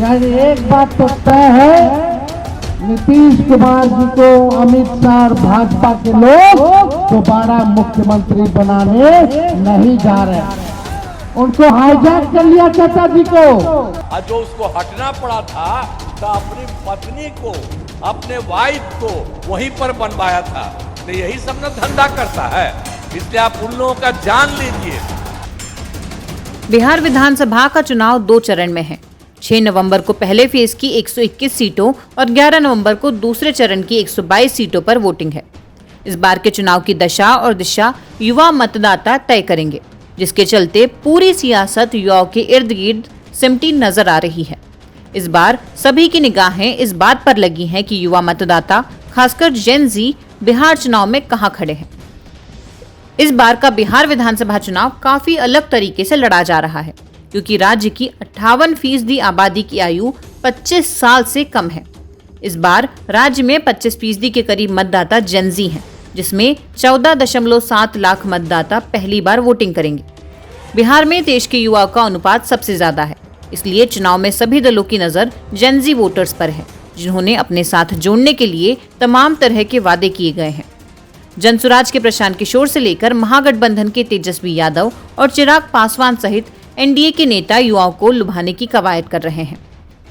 यानी एक बात तो तय है, नीतीश कुमार जी को अमित शाह और भाजपा के लोग दोबारा मुख्यमंत्री बनाने नहीं जा रहे। उनको हाईजैक कर लिया चाचा जी को। और जो उसको हटना पड़ा था तो अपनी पत्नी को, अपने वाइफ को वहीं पर बनवाया था। तो यही सब न धंधा करता है, इसलिए आप उन लोगों का जान लीजिए। बिहार विधानसभा का चुनाव 2 चरण में है। 6 नवंबर को पहले फेज की 121 सीटों और 11 नवंबर को दूसरे चरण की 122 सीटों पर वोटिंग है। इस बार के चुनाव की दशा और दिशा युवा मतदाता तय करेंगे, जिसके चलते पूरी सियासत युवाओं के इर्द गिर्द सिमटी नजर आ रही है। इस बार सभी की निगाहें इस बात पर लगी हैं कि युवा मतदाता, खासकर जेन जी, बिहार चुनाव में कहां खड़े हैं। इस बार का बिहार विधानसभा चुनाव काफी अलग तरीके से लड़ा जा रहा है, क्योंकि राज्य की 58% आबादी की आयु 25 साल से कम है। इस बार राज्य में 25% के करीब मतदाता जेन जी हैं, जिसमें 14.7 लाख मतदाता पहली बार वोटिंग करेंगे। बिहार में देश के युवाओं का अनुपात सबसे ज्यादा है, इसलिए चुनाव में सभी दलों की नजर जेन जी वोटर्स पर है, जिन्होंने अपने साथ जोड़ने के लिए तमाम तरह के वादे किए गए हैं। जनसुराज के प्रशांत किशोर से लेकर महागठबंधन के तेजस्वी यादव और चिराग पासवान सहित एनडीए के नेता युवाओं को लुभाने की कवायद कर रहे हैं।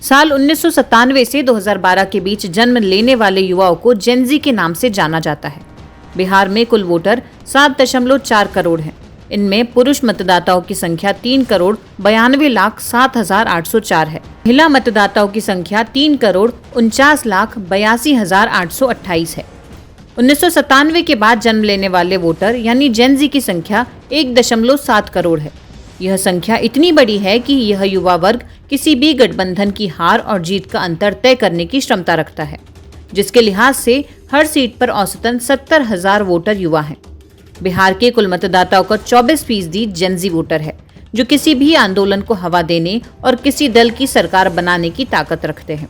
साल 1997 से 2012 के बीच जन्म लेने वाले युवाओं को जेन जी के नाम से जाना जाता है। बिहार में कुल वोटर 7.4 करोड़ हैं। इनमें पुरुष मतदाताओं की संख्या 3,92,07,804 है। महिला मतदाताओं की संख्या 3,49,82,828 है। 1997 के बाद जन्म लेने वाले वोटर यानी जेन जी की संख्या 1.7 करोड़ है। यह संख्या इतनी बड़ी है कि यह युवा वर्ग किसी भी गठबंधन की हार और जीत का अंतर तय करने की क्षमता रखता है, जिसके लिहाज से हर सीट पर औसतन 70,000 वोटर युवा हैं। बिहार के कुल मतदाताओं का 24% जेन जी वोटर है, जो किसी भी आंदोलन को हवा देने और किसी दल की सरकार बनाने की ताकत रखते हैं।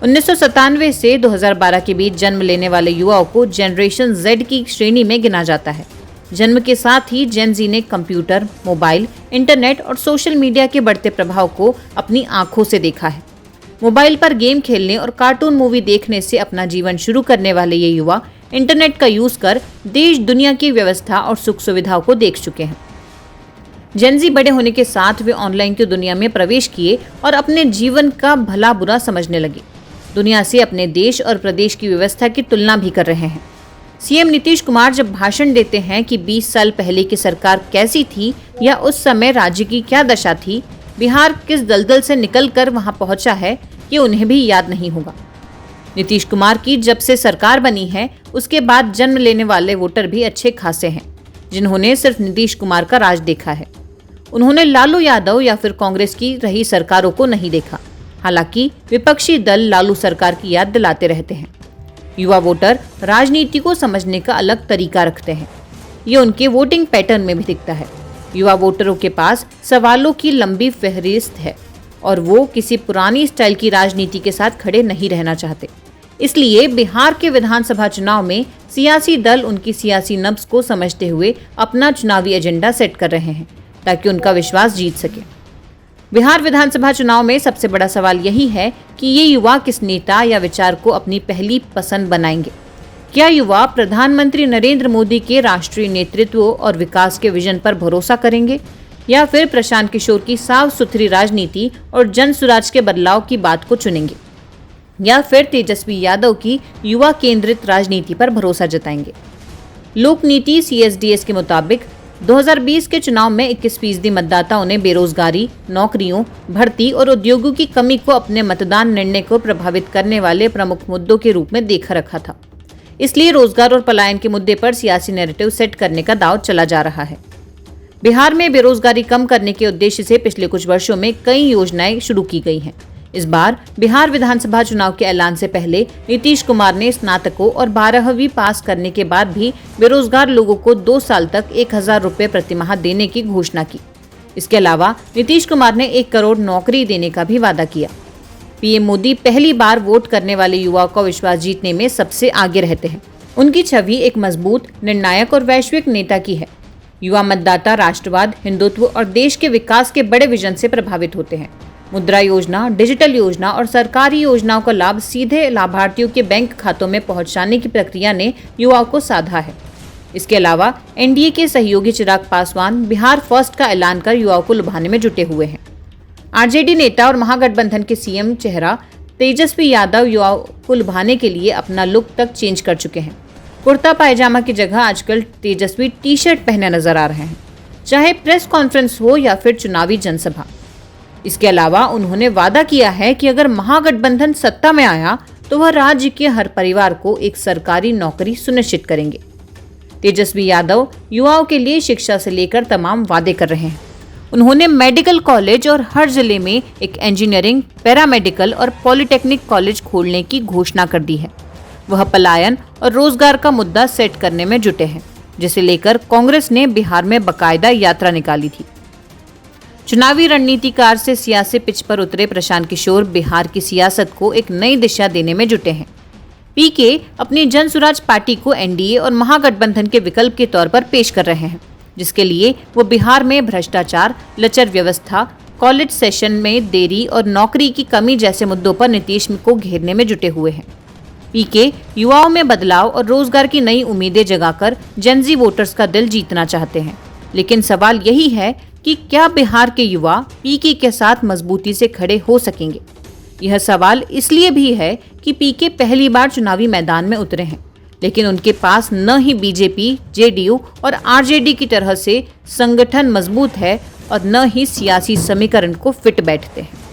1997 से 2012 के बीच जन्म लेने वाले युवाओं को जनरेशन जेड की श्रेणी में गिना जाता है। जन्म के साथ ही जेन जी ने कंप्यूटर, मोबाइल, इंटरनेट और सोशल मीडिया के बढ़ते प्रभाव को अपनी आंखों से देखा है। मोबाइल पर गेम खेलने और कार्टून मूवी देखने से अपना जीवन शुरू करने वाले ये युवा इंटरनेट का यूज कर देश दुनिया की व्यवस्था और सुख सुविधाओं को देख चुके हैं। जेन जी बड़े होने के साथ वे ऑनलाइन की दुनिया में प्रवेश किए और अपने जीवन का भला बुरा समझने लगे। दुनिया से अपने देश और प्रदेश की व्यवस्था की तुलना भी कर रहे हैं। सीएम नीतीश कुमार जब भाषण देते हैं कि 20 साल पहले की सरकार कैसी थी या उस समय राज्य की क्या दशा थी, बिहार किस दलदल से निकलकर वहां पहुंचा है, ये उन्हें भी याद नहीं होगा। नीतीश कुमार की जब से सरकार बनी है, उसके बाद जन्म लेने वाले वोटर भी अच्छे खासे हैं, जिन्होंने सिर्फ नीतीश कुमार का राज देखा है। उन्होंने लालू यादव या फिर कांग्रेस की रही सरकारों को नहीं देखा। हालांकि विपक्षी दल लालू सरकार की याद दिलाते रहते हैं। युवा वोटर राजनीति को समझने का अलग तरीका रखते हैं। ये उनके वोटिंग पैटर्न में भी दिखता है। युवा वोटरों के पास सवालों की लंबी फहरिस्त है और वो किसी पुरानी स्टाइल की राजनीति के साथ खड़े नहीं रहना चाहते। इसलिए बिहार के विधानसभा चुनाव में सियासी दल उनकी सियासी नब्ज को समझते हुए अपना चुनावी एजेंडा सेट कर रहे हैं, ताकि उनका विश्वास जीत सके। बिहार विधानसभा चुनाव में सबसे बड़ा सवाल यही है कि ये युवा किस नेता या विचार को अपनी पहली पसंद बनाएंगे। क्या युवा प्रधानमंत्री नरेंद्र मोदी के राष्ट्रीय नेतृत्व और विकास के विजन पर भरोसा करेंगे, या फिर प्रशांत किशोर की साफ सुथरी राजनीति और जन सुराज के बदलाव की बात को चुनेंगे, या फिर तेजस्वी यादव की युवा केंद्रित राजनीति पर भरोसा जताएंगे। लोक नीति CSDS के मुताबिक 2020 के चुनाव में 21% मतदाताओं ने बेरोजगारी, नौकरियों, भर्ती और उद्योगों की कमी को अपने मतदान निर्णय को प्रभावित करने वाले प्रमुख मुद्दों के रूप में देखा रखा था। इसलिए रोजगार और पलायन के मुद्दे पर सियासी नैरेटिव सेट करने का दांव चला जा रहा है। बिहार में बेरोजगारी कम करने के उद्देश्य से पिछले कुछ वर्षों में कई योजनाएं शुरू की गई हैं। इस बार बिहार विधानसभा चुनाव के ऐलान से पहले नीतीश कुमार ने स्नातकों और 12वीं पास करने के बाद भी बेरोजगार लोगों को 2 साल तक 1,000 रुपए प्रतिमाह देने की घोषणा की। इसके अलावा नीतीश कुमार ने 1 करोड़ नौकरी देने का भी वादा किया। पीएम मोदी पहली बार वोट करने वाले युवाओं का विश्वास जीतने में सबसे आगे रहते हैं। उनकी छवि एक मजबूत, निर्णायक और वैश्विक नेता की है। युवा मतदाता राष्ट्रवाद, हिंदुत्व और देश के विकास के बड़े विजन से प्रभावित होते हैं। मुद्रा योजना, डिजिटल योजना और सरकारी योजनाओं का लाभ सीधे लाभार्थियों के बैंक खातों में पहुंचाने की प्रक्रिया ने युवाओं को साधा है। इसके अलावा एनडीए के सहयोगी चिराग पासवान बिहार फर्स्ट का ऐलान कर युवाओं को लुभाने में जुटे हुए हैं। आरजेडी नेता और महागठबंधन के सीएम चेहरा तेजस्वी यादव युवाओं को लुभाने के लिए अपना लुक तक चेंज कर चुके हैं। कुर्ता पायजामा की जगह आजकल तेजस्वी टी शर्ट पहने नजर आ रहे हैं, चाहे प्रेस कॉन्फ्रेंस हो या फिर चुनावी जनसभा। इसके अलावा उन्होंने वादा किया है कि अगर महागठबंधन सत्ता में आया तो वह राज्य के हर परिवार को एक सरकारी नौकरी सुनिश्चित करेंगे। तेजस्वी यादव युवाओं के लिए शिक्षा से लेकर तमाम वादे कर रहे हैं। उन्होंने मेडिकल कॉलेज और हर जिले में एक इंजीनियरिंग, पैरामेडिकल और पॉलिटेक्निक कॉलेज खोलने की घोषणा कर दी है। वह पलायन और रोजगार का मुद्दा सेट करने में जुटे हैं, जिसे लेकर कांग्रेस ने बिहार में बकायदा यात्रा निकाली थी। चुनावी रणनीतिकार से सियासी पिच पर उतरे प्रशांत किशोर बिहार की सियासत को एक नई दिशा देने में जुटे हैं। पीके अपनी जन स्वराज पार्टी को एनडीए और महागठबंधन के विकल्प के तौर पर पेश कर रहे हैं, जिसके लिए वो बिहार में भ्रष्टाचार, लचर व्यवस्था, कॉलेज सेशन में देरी और नौकरी की कमी जैसे मुद्दों पर नीतीश को घेरने में जुटे हुए हैं। पीके युवाओं में बदलाव और रोजगार की नई उम्मीदें जगाकर जेनजी वोटर्स का दिल जीतना चाहते हैं। लेकिन सवाल यही है कि क्या बिहार के युवा पीके के साथ मजबूती से खड़े हो सकेंगे? यह सवाल इसलिए भी है कि पीके पहली बार चुनावी मैदान में उतरे हैं, लेकिन उनके पास न ही बीजेपी, जेडीयू और आरजेडी की तरह से संगठन मजबूत है और न ही सियासी समीकरण को फिट बैठते हैं।